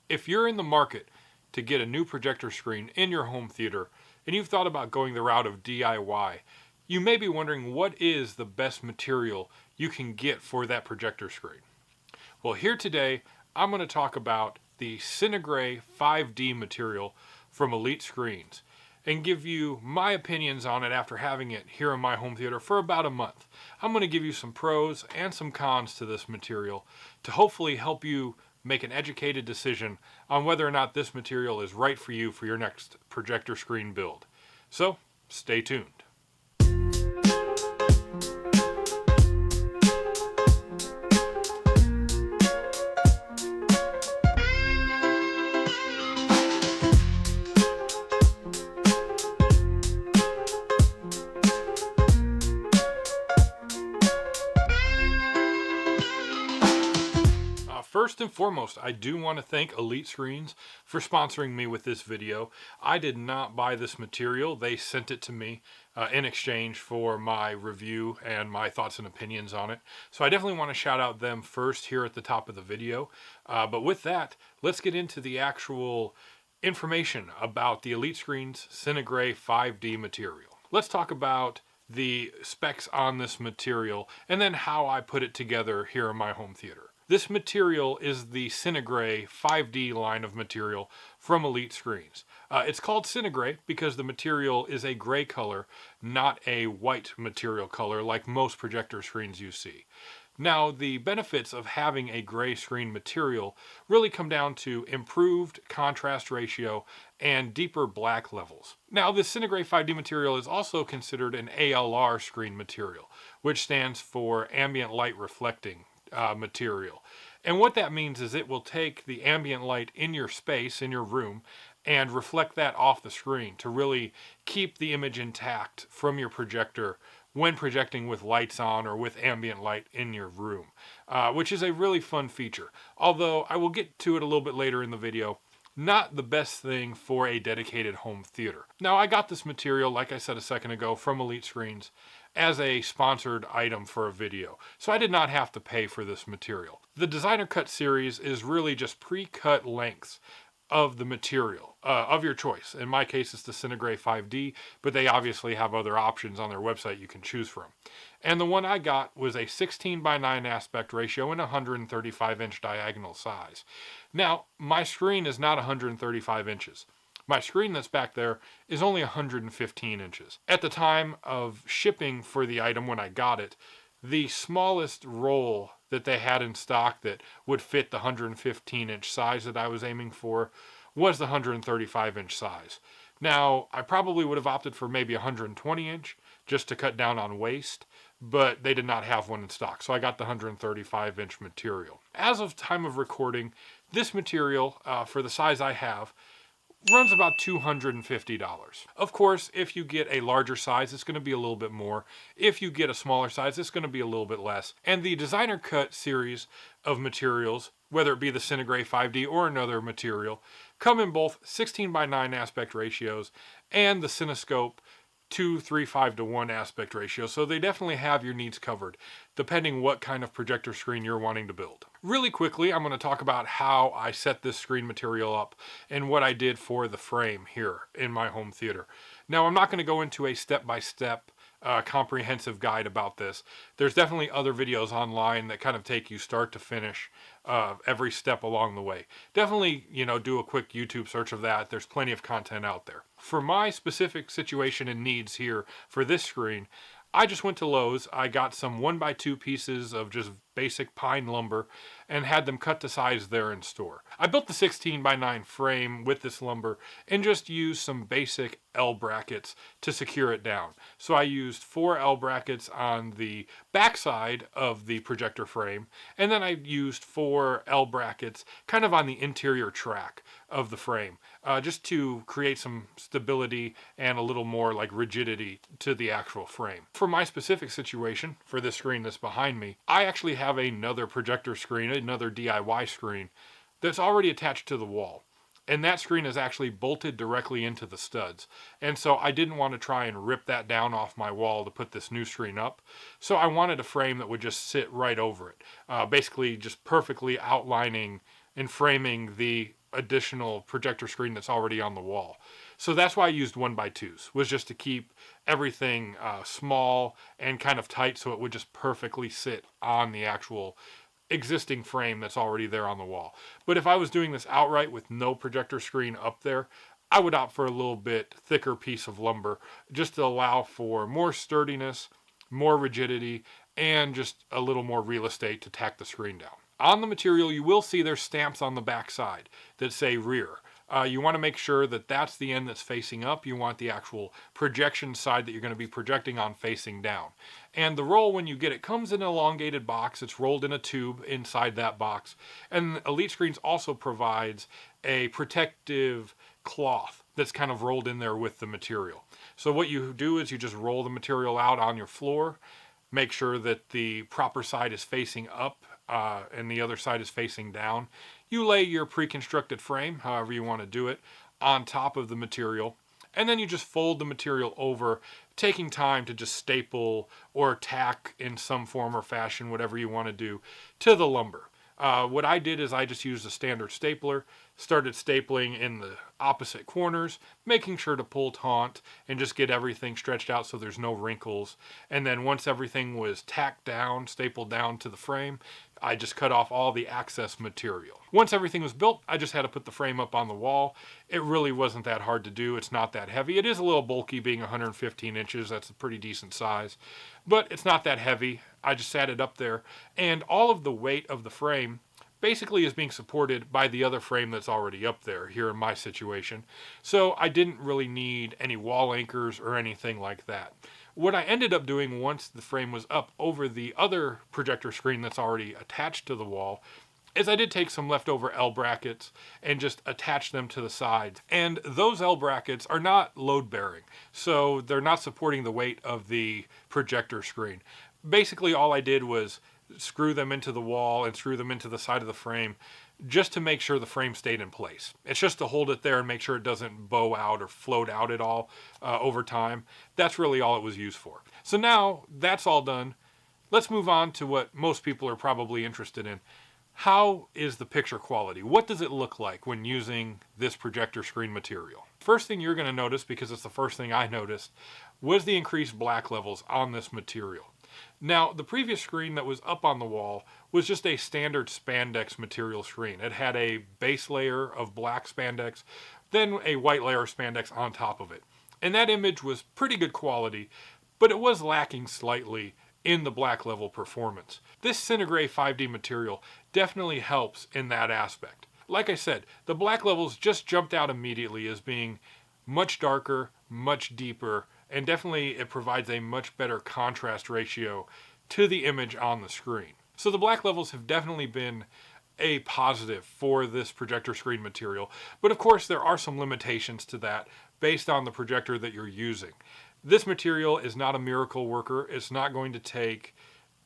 If you're in the market to get a new projector screen in your home theater and you've thought about going the route of DIY, you may be wondering what is the best material you can get for that projector screen. Well, here today I'm going to talk about the Cinegrey 5D material from Elite Screens and give you my opinions on it after having it here in my home theater for about a month. I'm going to give you some pros and some cons to this material to hopefully help you make an educated decision on whether or not this material is right for you for your next projector screen build. So, stay tuned. First and foremost, I do want to thank Elite Screens for sponsoring me with this video. I did not buy this material. They sent it to me in exchange for my review and my thoughts and opinions on it. So I definitely want to shout out them first here at the top of the video. But with that, let's get into the actual information about the Elite Screens Cinegrey 5D material. Let's talk about the specs on this material and then how I put it together here in my home theater. This material is the Cinegrey 5D line of material from Elite Screens. It's called Cinegrey because the material is a gray color, not a white material color like most projector screens you see. Now, the benefits of having a gray screen material really come down to improved contrast ratio and deeper black levels. Now, the Cinegrey 5D material is also considered an ALR screen material, which stands for ambient light reflecting material. And what that means is it will take the ambient light in your space, in your room, and reflect that off the screen to really keep the image intact from your projector when projecting with lights on or with ambient light in your room, which is a really fun feature. Although I will get to it a little bit later in the video, not the best thing for a dedicated home theater. Now, I got this material, like I said a second ago, from Elite Screens as a sponsored item for a video, so I did not have to pay for this material. The designer cut series is really just pre-cut lengths of the material of your choice. In my case, it's the Cinegrey 5D, but they obviously have other options on their website you can choose from. And the one I got was a 16:9 aspect ratio and 135-inch diagonal size. Now, my screen is not 135 inches. My screen that's back there is only 115 inches. At the time of shipping for the item when I got it, the smallest roll that they had in stock that would fit the 115-inch size that I was aiming for was the 135-inch size. Now, I probably would have opted for maybe 120-inch just to cut down on waste, but they did not have one in stock, so I got the 135-inch material. As of time of recording, this material, for the size I have, runs about $250. Of course, if you get a larger size, it's going to be a little bit more. If you get a smaller size, it's going to be a little bit less. And the designer cut series of materials, whether it be the Cinegrey 5D or another material, come in both 16:9 aspect ratios and the Cinescope 2:3:5:1 aspect ratio, so they definitely have your needs covered, depending what kind of projector screen you're wanting to build. Really quickly, I'm going to talk about how I set this screen material up and what I did for the frame here in my home theater. Now, I'm not going to go into a step-by-step comprehensive guide about this. There's definitely other videos online that kind of take you start to finish every step along the way. Definitely, do a quick YouTube search of that. There's plenty of content out there. For my specific situation and needs here for this screen, I just went to Lowe's. I got some 1x2 pieces of just basic pine lumber and had them cut to size there in store. I built the 16:9 frame with this lumber and just used some basic L brackets to secure it down. So I used 4 L brackets on the backside of the projector frame, and then I used 4 L brackets kind of on the interior track of the frame, just to create some stability and a little more like rigidity to the actual frame. For my specific situation, for this screen that's behind me, I actually have another projector screen, another DIY screen, that's already attached to the wall. And that screen is actually bolted directly into the studs. And so I didn't want to try and rip that down off my wall to put this new screen up. So I wanted a frame that would just sit right over it. Basically just perfectly outlining and framing the additional projector screen that's already on the wall. So that's why I used 1x2s, was just to keep everything small and kind of tight so it would just perfectly sit on the actual existing frame that's already there on the wall. But if I was doing this outright with no projector screen up there, I would opt for a little bit thicker piece of lumber just to allow for more sturdiness, more rigidity, and just a little more real estate to tack the screen down. On the material, you will see there's stamps on the back side that say rear. You want to make sure that that's the end that's facing up. You want the actual projection side that you're going to be projecting on facing down. And the roll, when you get it, comes in an elongated box. It's rolled in a tube inside that box. And Elite Screens also provides a protective cloth that's kind of rolled in there with the material. So what you do is you just roll the material out on your floor, make sure that the proper side is facing up and the other side is facing down. You lay your pre-constructed frame, however you want to do it, on top of the material, and then you just fold the material over, taking time to just staple or tack in some form or fashion, whatever you want to do, to the lumber. What I did is I just used a standard stapler, started stapling in the opposite corners, making sure to pull taut and just get everything stretched out so there's no wrinkles. And then once everything was tacked down, stapled down to the frame, I just cut off all the excess material. Once everything was built, I just had to put the frame up on the wall. It really wasn't that hard to do. It's not that heavy. It is a little bulky, being 115 inches. That's a pretty decent size. But it's not that heavy. I just sat it up there. And all of the weight of the frame basically is being supported by the other frame that's already up there, here in my situation. So I didn't really need any wall anchors or anything like that. What I ended up doing once the frame was up over the other projector screen that's already attached to the wall is I did take some leftover L brackets and just attach them to the sides. And those L brackets are not load bearing, so they're not supporting the weight of the projector screen. Basically all I did was screw them into the wall and screw them into the side of the frame just to make sure the frame stayed in place. It's just to hold it there and make sure it doesn't bow out or float out at all over time. That's really all it was used for. So now that's all done. Let's move on to what most people are probably interested in. How is the picture quality? What does it look like when using this projector screen material? First thing you're going to notice, because it's the first thing I noticed, was the increased black levels on this material. Now, the previous screen that was up on the wall was just a standard spandex material screen. It had a base layer of black spandex, then a white layer of spandex on top of it. And that image was pretty good quality, but it was lacking slightly in the black level performance. This Cinegrey 5D material definitely helps in that aspect. Like I said, the black levels just jumped out immediately as being much darker, much deeper, and definitely it provides a much better contrast ratio to the image on the screen. So the black levels have definitely been a positive for this projector screen material, but of course there are some limitations to that based on the projector that you're using. This material is not a miracle worker. It's not going to take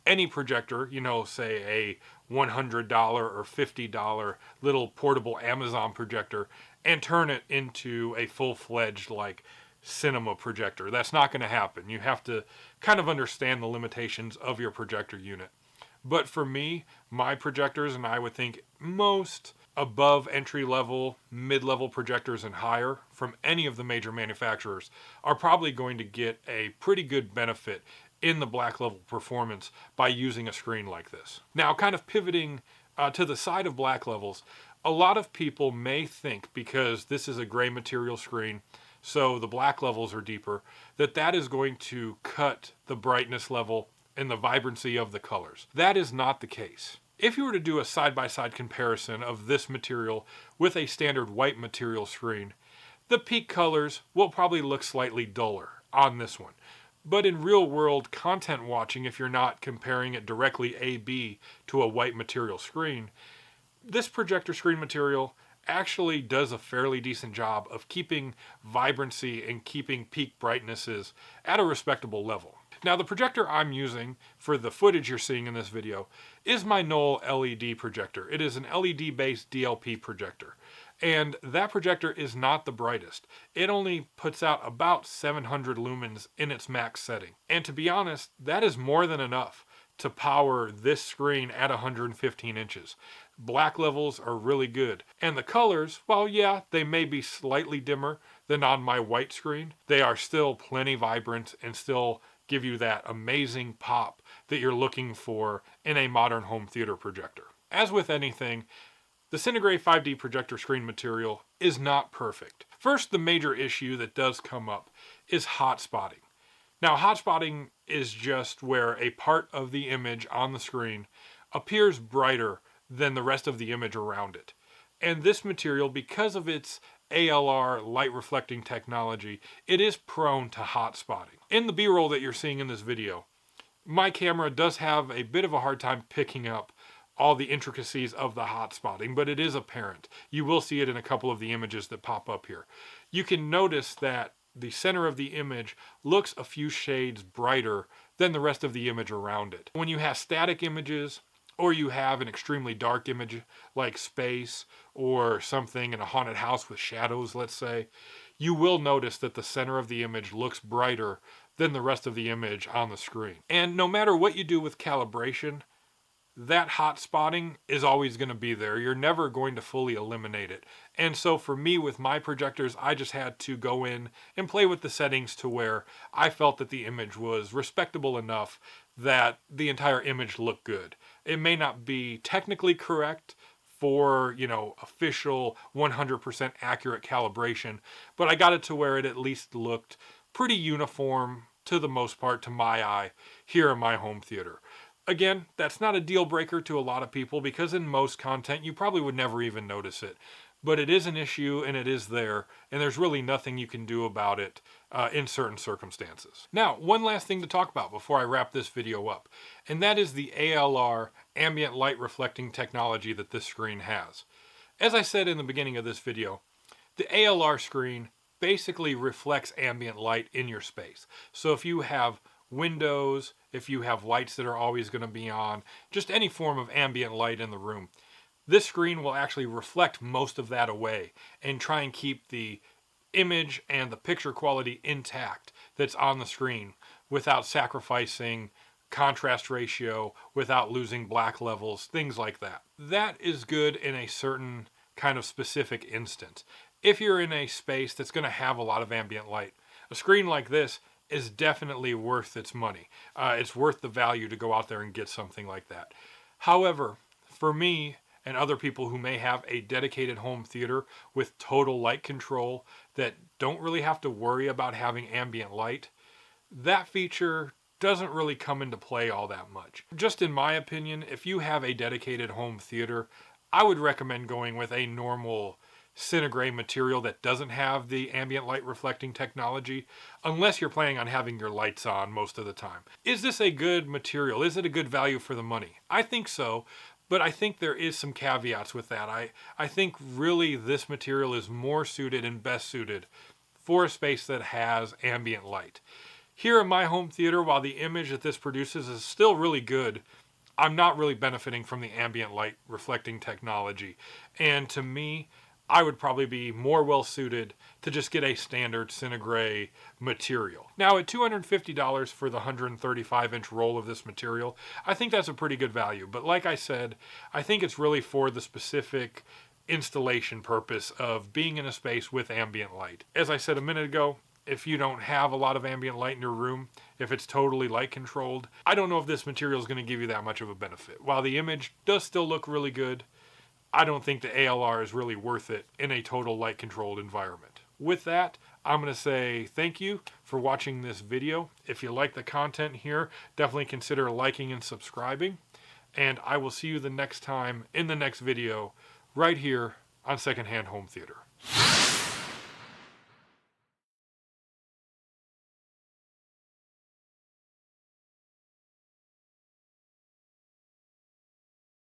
any projector, say a $100 or $50 little portable Amazon projector, and turn it into a full-fledged cinema projector. That's not going to happen. You have to kind of understand the limitations of your projector unit. But for me, my projectors, and I would think most above entry-level, mid-level projectors and higher from any of the major manufacturers, are probably going to get a pretty good benefit in the black level performance by using a screen like this. Now, kind of pivoting to the side of black levels, a lot of people may think, because this is a gray material screen, so the black levels are deeper, that is going to cut the brightness level and the vibrancy of the colors. That is not the case. If you were to do a side-by-side comparison of this material with a standard white material screen, the peak colors will probably look slightly duller on this one. But in real-world content watching, if you're not comparing it directly A-B to a white material screen, this projector screen material actually does a fairly decent job of keeping vibrancy and keeping peak brightnesses at a respectable level. Now, the projector I'm using for the footage you're seeing in this video is my Knoll LED projector. It is an LED-based DLP projector. And that projector is not the brightest. It only puts out about 700 lumens in its max setting. And to be honest, that is more than enough to power this screen at 115 inches. Black levels are really good. And the colors, well, yeah, they may be slightly dimmer than on my white screen. They are still plenty vibrant and still give you that amazing pop that you're looking for in a modern home theater projector. As with anything, the Cinegrey 5D projector screen material is not perfect. First, the major issue that does come up is hotspotting. Now, hotspotting is just where a part of the image on the screen appears brighter than the rest of the image around it. And this material, because of its ALR light reflecting technology, it is prone to hotspotting. In the B-roll that you're seeing in this video, my camera does have a bit of a hard time picking up all the intricacies of the hotspotting, but it is apparent. You will see it in a couple of the images that pop up here. You can notice that the center of the image looks a few shades brighter than the rest of the image around it. When you have static images, or you have an extremely dark image like space or something in a haunted house with shadows, let's say, you will notice that the center of the image looks brighter than the rest of the image on the screen. And no matter what you do with calibration, that hot spotting is always going to be there. You're never going to fully eliminate it. And so for me with my projectors, I just had to go in and play with the settings to where I felt that the image was respectable enough that the entire image looked good. It may not be technically correct for, official 100% accurate calibration, but I got it to where it at least looked pretty uniform to the most part to my eye here in my home theater. Again, that's not a deal breaker to a lot of people because in most content you probably would never even notice it. But it is an issue and it is there, and there's really nothing you can do about it in certain circumstances. Now, one last thing to talk about before I wrap this video up, and that is the ALR ambient light reflecting technology that this screen has. As I said in the beginning of this video, the ALR screen basically reflects ambient light in your space. So if you have windows, if you have lights that are always going to be on, just any form of ambient light in the room, this screen will actually reflect most of that away and try and keep the image and the picture quality intact that's on the screen without sacrificing contrast ratio, without losing black levels, things like that. That is good in a certain kind of specific instance. If you're in a space that's going to have a lot of ambient light, a screen like this is definitely worth its money. It's worth the value to go out there and get something like that. However, for me and other people who may have a dedicated home theater with total light control that don't really have to worry about having ambient light, that feature doesn't really come into play all that much. Just in my opinion, if you have a dedicated home theater, I would recommend going with a normal Cinegrey material that doesn't have the ambient light reflecting technology, unless you're planning on having your lights on most of the time. Is this a good material? Is it a good value for the money? I think so, but I think there is some caveats with that. I think really this material is more suited and best suited for a space that has ambient light. Here in my home theater, while the image that this produces is still really good, I'm not really benefiting from the ambient light reflecting technology. And to me, I would probably be more well suited to just get a standard Cinegrey material. Now at $250 for the 135-inch roll of this material, I think that's a pretty good value. But like I said, I think it's really for the specific installation purpose of being in a space with ambient light. As I said a minute ago, if you don't have a lot of ambient light in your room, if it's totally light controlled, I don't know if this material is going to give you that much of a benefit. While the image does still look really good, I don't think the ALR is really worth it in a total light controlled environment. With that, I'm going to say thank you for watching this video. If you like the content here, definitely consider liking and subscribing. And I will see you the next time in the next video right here on Secondhand Home Theater.